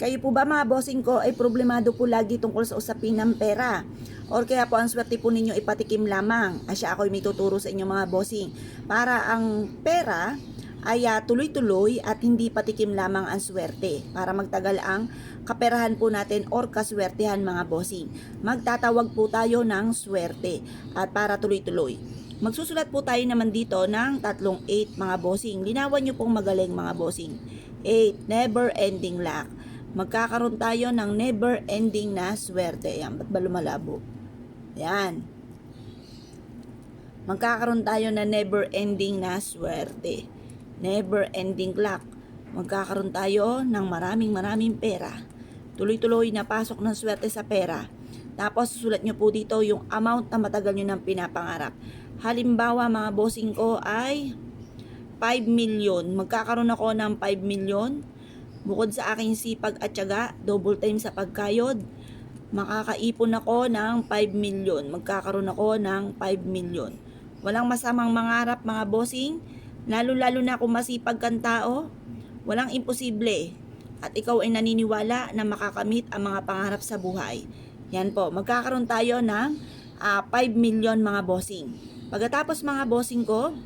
Kayo po ba mga bossing ko ay problemado po lagi tungkol sa usapin ng pera? Or kaya po ang swerte po ninyo ipatikim lamang? Asya ako'y may tuturo sa inyo mga bossing. Para ang pera ay tuloy-tuloy at hindi patikim lamang ang swerte. Para magtagal ang kaperahan po natin or kaswertehan mga bossing. Magtatawag po tayo ng swerte at para tuloy-tuloy. Magsusulat po tayo naman dito ng tatlong 8 mga bossing. Linawan nyo pong magaling mga bossing. 8, never ending luck. Magkakaroon tayo ng never ending na swerte. Yan, ba't ba lumalabo? Yan. Magkakaroon tayo na never ending na swerte. Never ending luck. Magkakaroon tayo ng maraming pera. Tuloy-tuloy na pasok ng swerte sa pera. Tapos susulat nyo po dito yung amount na matagal nyo ng pinapangarap. Halimbawa mga bossing ko ay 5 million. Magkakaroon ako ng 5 million. Bukod sa aking sipag at tiyaga, double time sa pagkayod, makakaipon ako ng 5 million. Magkakaroon ako ng 5 million. Walang masamang mangarap mga bossing, lalo-lalo na kung masipag kang tao, walang imposible. At ikaw ay naniniwala na makakamit ang mga pangarap sa buhay. Yan po, magkakaroon tayo ng 5 million mga bossing. Pagkatapos mga bossing ko,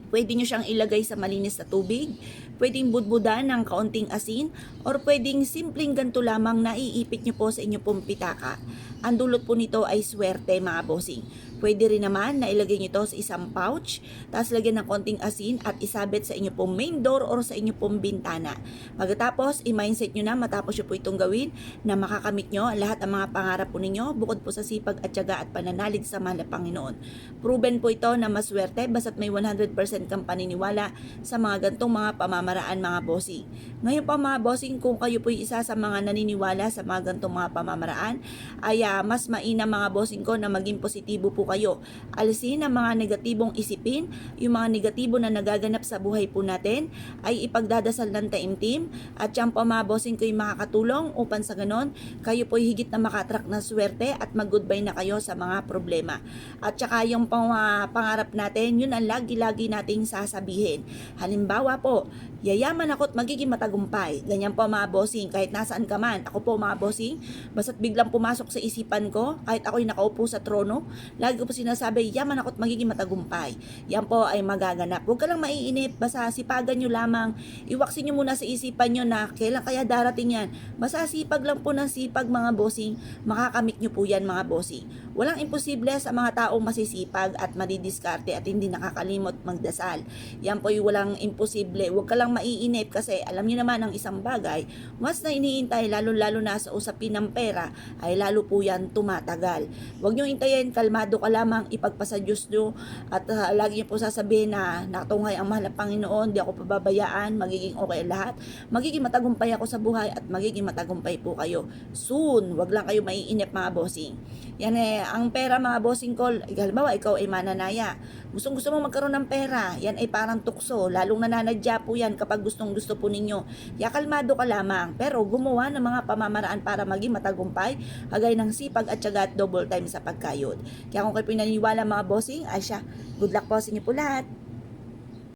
pwede nyo siyang ilagay sa malinis na tubig, pwedeng budbudan ng kaunting asin, or pwedeng simpleng ganito lamang na iipit nyo po sa inyo pong pitaka. Ang dulot po nito ay swerte mga bossing. Pwede rin naman na ilagay nyo ito sa isang pouch, tapos lagyan ng konting asin at isabit sa inyo pong main door or sa inyo pong bintana. Pagkatapos, i-mindset nyo na matapos nyo po itong gawin na makakamit nyo lahat ang mga pangarap po ninyo bukod po sa sipag at tiyaga at pananalig sa mahal na Panginoon. Proven po ito na maswerte basta't may 100% kang paniniwala sa mga gantong mga pamamaraan mga bossing. Ngayon pa mga bossing, kung kayo po isa sa mga naniniwala sa mga gantong mga pamamaraan, ay mas mainam mga bossing ko na maging positibo po kayo. Alisin ang mga negatibong isipin, yung mga negatibo na nagaganap sa buhay po natin ay ipagdadasal ng taimtim at yan po mga bossing ko yung makakatulong upang sa ganon kayo po higit na makatrak na swerte at mag-goodbye na kayo sa mga problema. At saka yung pangarap natin, yun ang lagi-lagi nating sasabihin. Halimbawa po, yayaman ako at magiging matagumpay. Ganyan po mga bossing, kahit nasaan ka man. Ako po mga bossing, basta't biglang pumasok sa isipan ko, kahit ako'y nakaupo sa trono, lagi ko po sinasabi, yaman ako at magiging matagumpay. Yan po ay magaganap. Huwag ka lang maiinip, basta sipagan nyo lamang, iwaksin nyo muna sa isipan nyo na kailan kaya darating yan. Basta sipag lang po ng sipag mga bossing, makakamit nyo po yan mga bossing. Walang imposible sa mga taong masisipag at madidiskarte at hindi nakakalimot magdasal. Yan po yung walang imposible. Huwag ka lang maiinip kasi alam niyo naman ang isang bagay, mas na iniintay lalo-lalo na sa usapin ng pera ay lalo po yan tumatagal. Huwag niyo hintayin, kalmado ka lamang, ipagpasa Diyos niyo at lagi niyo po sasabihin na nakatunghay ang mahal na Panginoon, di ako pababayaan, magiging okay lahat, magiging matagumpay ako sa buhay at magiging matagumpay po kayo. Soon, huwag lang kayo maiinip mga bossing. Yan ang pera mga bossing ko, halimbawa ikaw ay mananaya, gusto mo magkaroon ng pera, yan ay parang tukso, lalong nananadya po yan kapag gusto po ninyo. Kaya kalmado ka lamang, pero gumawa ng mga pamamaraan para maging matagumpay, kagaya ng sipag at tiyaga at double time sa pagkayod. Kaya kung kayo pinaniniwala mga bossing, ay siya, good luck po sa inyo po lahat.